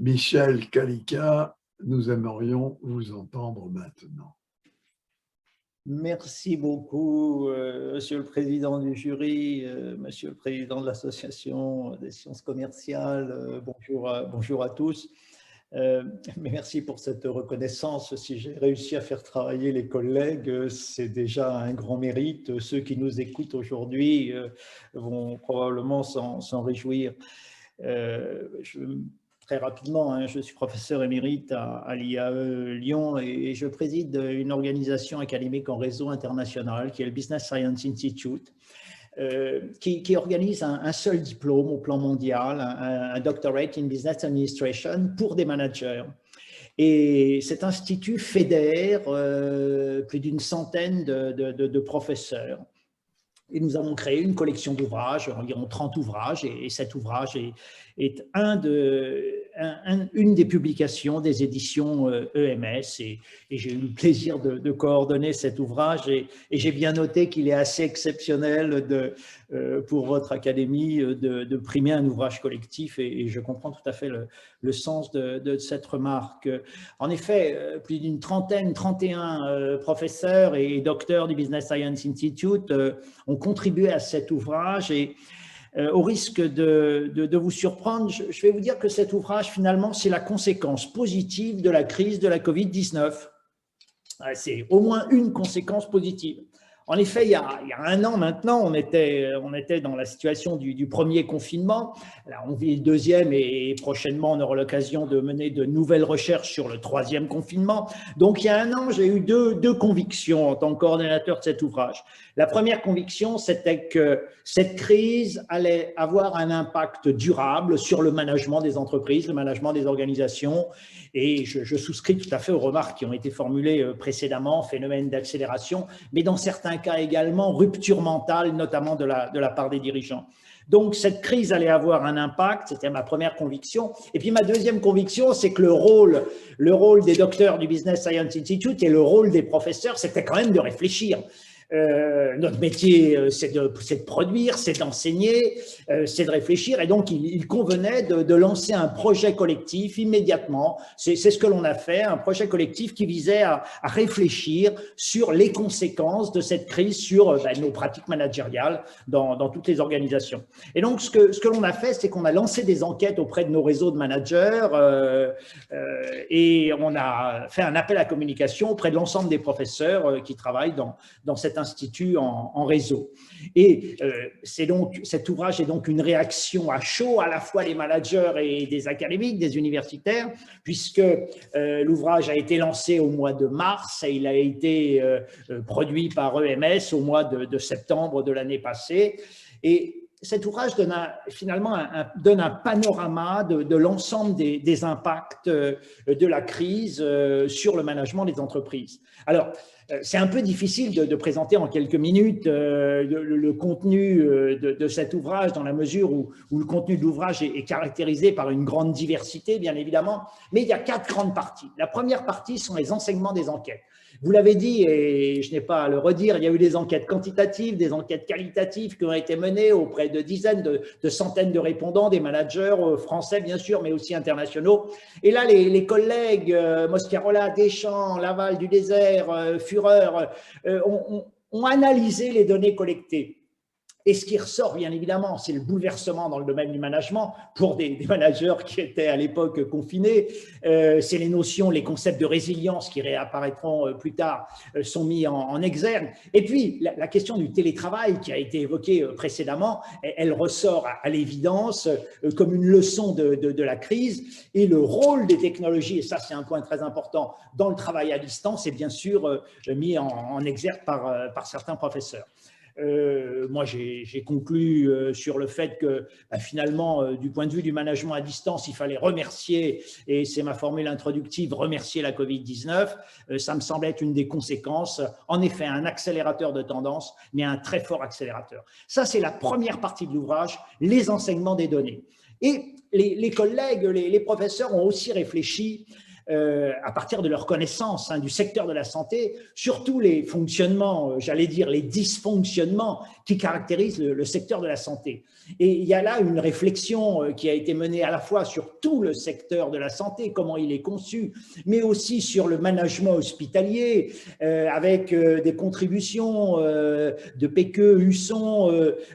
Michel Kalika, nous aimerions vous entendre maintenant. Merci beaucoup, Monsieur le Président du jury, Monsieur le Président de l'Association des sciences commerciales, bonjour à tous. Merci pour cette reconnaissance. Si j'ai réussi à faire travailler les collègues, c'est déjà un grand mérite. Ceux qui nous écoutent aujourd'hui vont probablement s'en réjouir. Très rapidement, je suis professeur émérite à l'IAE Lyon et je préside une organisation académique en réseau international qui est le Business Science Institute, qui organise un seul diplôme au plan mondial, un doctorate in business administration pour des managers. Et cet institut fédère plus d'une centaine de professeurs. Et nous avons créé une collection d'ouvrages, environ 30 ouvrages, et cet ouvrage est une des publications des éditions EMS. Et j'ai eu le plaisir de coordonner cet ouvrage, et j'ai bien noté qu'il est assez exceptionnel pour votre académie de primer un ouvrage collectif, et je comprends tout à fait le sens de cette remarque. En effet, plus d'une trentaine, 31 professeurs et docteurs du Business Science Institute ont contribué à cet ouvrage, et au risque de vous surprendre, je vais vous dire que cet ouvrage, finalement, c'est la conséquence positive de la crise de la Covid-19. C'est au moins une conséquence positive. En effet, il y a un an maintenant, on était dans la situation du premier confinement. Là, on vit le deuxième et prochainement, on aura l'occasion de mener de nouvelles recherches sur le troisième confinement. Donc, il y a un an, j'ai eu deux convictions en tant que coordonnateur de cet ouvrage. La première conviction, c'était que cette crise allait avoir un impact durable sur le management des entreprises, le management des organisations. Et je souscris tout à fait aux remarques qui ont été formulées précédemment, phénomène d'accélération, mais dans certains cas également rupture mentale, notamment de la part des dirigeants. Donc, cette crise allait avoir un impact, c'était ma première conviction. Et puis, ma deuxième conviction, c'est que le rôle des docteurs du Business Science Institute et le rôle des professeurs, c'était quand même de réfléchir. Notre métier, c'est de produire, c'est d'enseigner, c'est de réfléchir. Et donc, il convenait de lancer un projet collectif immédiatement. C'est ce que l'on a fait, un projet collectif qui visait à réfléchir sur les conséquences de cette crise sur nos pratiques managériales dans toutes les organisations. Et donc, ce que l'on a fait, c'est qu'on a lancé des enquêtes auprès de nos réseaux de managers et on a fait un appel à communication auprès de l'ensemble des professeurs qui travaillent dans cet institut en réseau. Et cet ouvrage est donc une réaction à chaud, à la fois des managers et des académiques, des universitaires, puisque l'ouvrage a été lancé au mois de mars et il a été produit par EMS au mois de septembre de l'année passée. Et cet ouvrage donne un panorama de l'ensemble des impacts de la crise sur le management des entreprises. Alors, c'est un peu difficile de présenter en quelques minutes le contenu de cet ouvrage, dans la mesure où le contenu de l'ouvrage est caractérisé par une grande diversité, bien évidemment, mais il y a 4 grandes parties. La première partie sont les enseignements des enquêtes. Vous l'avez dit, et je n'ai pas à le redire, il y a eu des enquêtes quantitatives, des enquêtes qualitatives qui ont été menées auprès de dizaines, de centaines de répondants, des managers français bien sûr, mais aussi internationaux. Et là, les collègues Moscarola, Deschamps, Laval du Désert, Führer ont analysé les données collectées. Et ce qui ressort, bien évidemment, c'est le bouleversement dans le domaine du management pour des managers qui étaient à l'époque confinés. C'est les notions, les concepts de résilience qui réapparaîtront plus tard sont mis en exergue. Et puis, la question du télétravail qui a été évoquée précédemment, elle ressort à l'évidence comme une leçon de la crise. Et le rôle des technologies, et ça c'est un point très important, dans le travail à distance est bien sûr mis en exergue par certains professeurs. Moi, j'ai conclu sur le fait que finalement, du point de vue du management à distance, il fallait remercier, et c'est ma formule introductive, remercier la Covid-19. Ça me semble être une des conséquences. En effet, un accélérateur de tendance, mais un très fort accélérateur. Ça, c'est la première partie de l'ouvrage, les enseignements des données. Et les collègues, les professeurs ont aussi réfléchi à partir de leur connaissance du secteur de la santé, sur tous les fonctionnements, j'allais dire les dysfonctionnements qui caractérisent le secteur de la santé. Et il y a là une réflexion qui a été menée à la fois sur tout le secteur de la santé, comment il est conçu, mais aussi sur le management hospitalier, avec des contributions de Péqueux, Husson,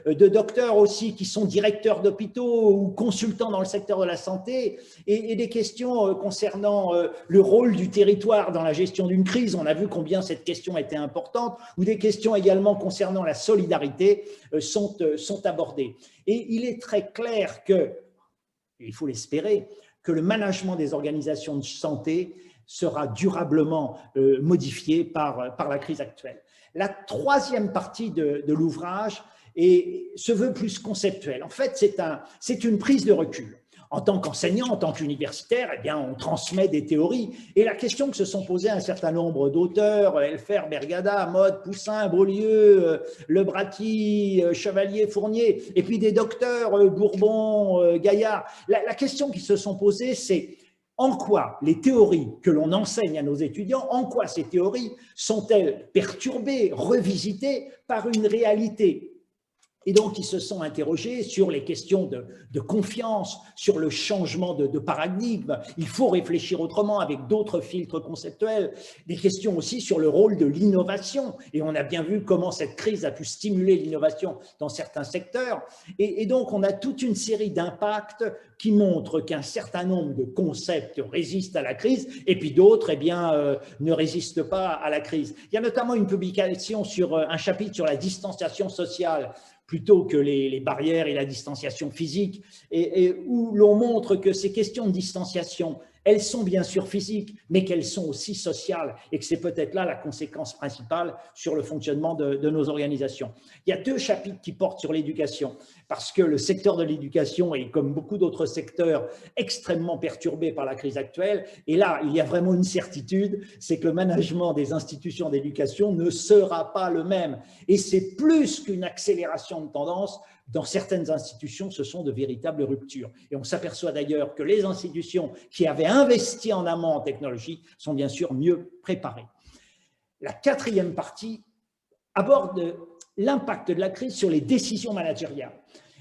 de docteurs aussi qui sont directeurs d'hôpitaux ou consultants dans le secteur de la santé, et des questions concernant le rôle du territoire dans la gestion d'une crise. On a vu combien cette question était importante, ou des questions également concernant la solidarité sont abordées. Et il est très clair que, il faut l'espérer, que le management des organisations de santé sera durablement modifié par la crise actuelle. La troisième partie de l'ouvrage se veut plus conceptuelle. En fait, c'est une prise de recul. En tant qu'enseignant, en tant qu'universitaire, eh bien, on transmet des théories. Et la question que se sont posées un certain nombre d'auteurs, Elfer, Bergada, Motte, Poussin, Beaulieu, Lebrati, Chevalier, Fournier, et puis des docteurs, Bourbon, Gaillard, la question qui se sont posées, c'est en quoi les théories que l'on enseigne à nos étudiants, en quoi ces théories sont-elles perturbées, revisitées par une réalité ? Et donc, ils se sont interrogés sur les questions de confiance, sur le changement de paradigme. Il faut réfléchir autrement avec d'autres filtres conceptuels. Des questions aussi sur le rôle de l'innovation. Et on a bien vu comment cette crise a pu stimuler l'innovation dans certains secteurs. Et donc, on a toute une série d'impacts qui montrent qu'un certain nombre de concepts résistent à la crise et puis d'autres, eh bien, ne résistent pas à la crise. Il y a notamment une publication sur un chapitre sur la distanciation sociale, plutôt que les barrières et la distanciation physique, et où l'on montre que ces questions de distanciation, elles sont bien sûr physiques, mais qu'elles sont aussi sociales, et que c'est peut-être là la conséquence principale sur le fonctionnement de nos organisations. Il y a 2 chapitres qui portent sur l'éducation, parce que le secteur de l'éducation est, comme beaucoup d'autres secteurs, extrêmement perturbé par la crise actuelle, et là, il y a vraiment une certitude, c'est que le management des institutions d'éducation ne sera pas le même, et c'est plus qu'une accélération de tendance. Dans certaines institutions, ce sont de véritables ruptures. Et on s'aperçoit d'ailleurs que les institutions qui avaient investi en amont en technologie sont bien sûr mieux préparées. La 4e partie aborde l'impact de la crise sur les décisions managériales.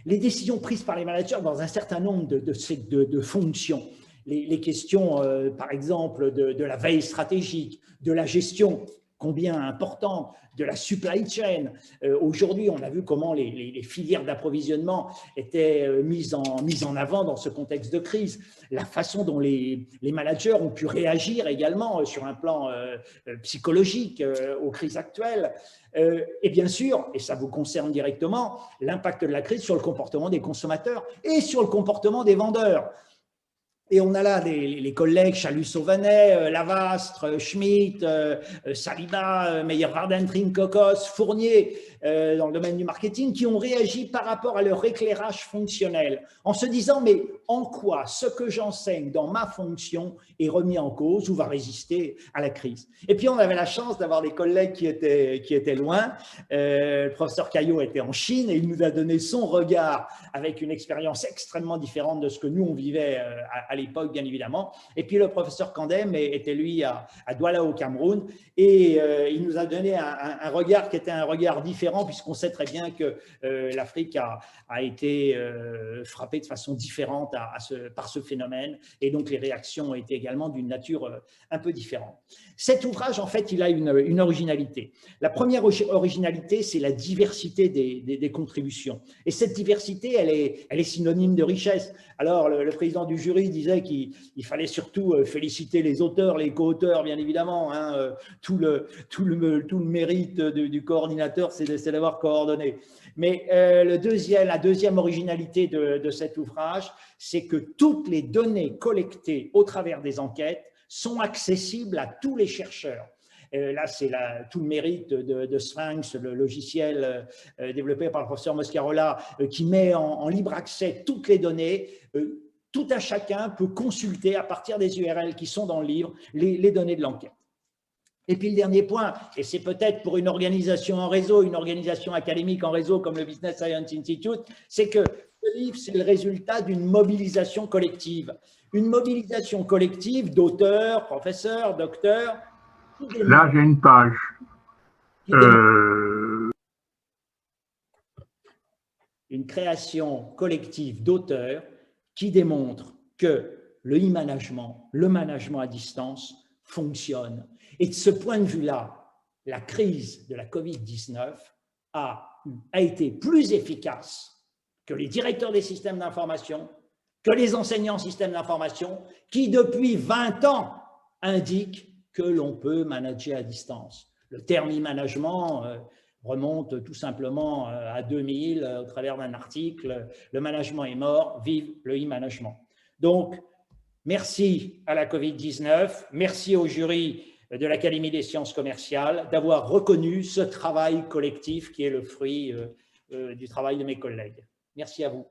Les décisions prises par les managers dans un certain nombre de fonctions. Les questions, par exemple, de la veille stratégique, de la gestion, combien important, de la supply chain. Aujourd'hui, on a vu comment les filières d'approvisionnement étaient mises en avant dans ce contexte de crise. La façon dont les managers ont pu réagir également sur un plan psychologique aux crises actuelles. Et bien sûr, et ça vous concerne directement, l'impact de la crise sur le comportement des consommateurs et sur le comportement des vendeurs. Et on a là les collègues Chalus-Sauvanet, Lavastre, Schmitt, Saliba, Meyer-Warden, Trincocos, Fournier, dans le domaine du marketing, qui ont réagi par rapport à leur éclairage fonctionnel, en se disant, mais en quoi ce que j'enseigne dans ma fonction est remis en cause ou va résister à la crise? Et puis on avait la chance d'avoir des collègues qui étaient loin. Le professeur Caillot était en Chine et il nous a donné son regard avec une expérience extrêmement différente de ce que nous on vivait à l'époque, bien évidemment. Et puis le professeur Kandem était lui à Douala au Cameroun et il nous a donné un regard qui était un regard différent, puisqu'on sait très bien que l'Afrique a été frappée de façon différente par ce phénomène, et donc les réactions ont été également d'une nature un peu différente. Cet ouvrage, en fait, il a une originalité. La première originalité, c'est la diversité des contributions. Et cette diversité, elle est synonyme de richesse. Alors, le président du jury disait qu'il fallait surtout féliciter les auteurs, les co-auteurs, bien évidemment. Hein, tout le mérite du coordinateur, c'est d'avoir coordonné. Mais la deuxième originalité de cet ouvrage, c'est que toutes les données collectées au travers des enquêtes sont accessibles à tous les chercheurs. Là, c'est tout le mérite de Sphinx, le logiciel développé par le professeur Moscarola, qui met en libre accès toutes les données. Tout un chacun peut consulter à partir des URL qui sont dans le livre les données de l'enquête. Et puis le dernier point, et c'est peut-être pour une organisation en réseau, une organisation académique en réseau comme le Business Science Institute, c'est que ce livre, c'est le résultat d'une mobilisation collective. Une mobilisation collective d'auteurs, professeurs, docteurs. Là, j'ai une page. Une création collective d'auteurs qui démontre que le e-management, le management à distance fonctionne. Et de ce point de vue-là, la crise de la Covid-19 a été plus efficace que les directeurs des systèmes d'information, que les enseignants en système d'information, qui depuis 20 ans indiquent que l'on peut manager à distance. Le terme e-management remonte tout simplement à 2000 au travers d'un article « Le management est mort, vive le e-management ». Donc, merci à la Covid-19, merci au jury de l'Académie des sciences commerciales d'avoir reconnu ce travail collectif qui est le fruit du travail de mes collègues. Merci à vous.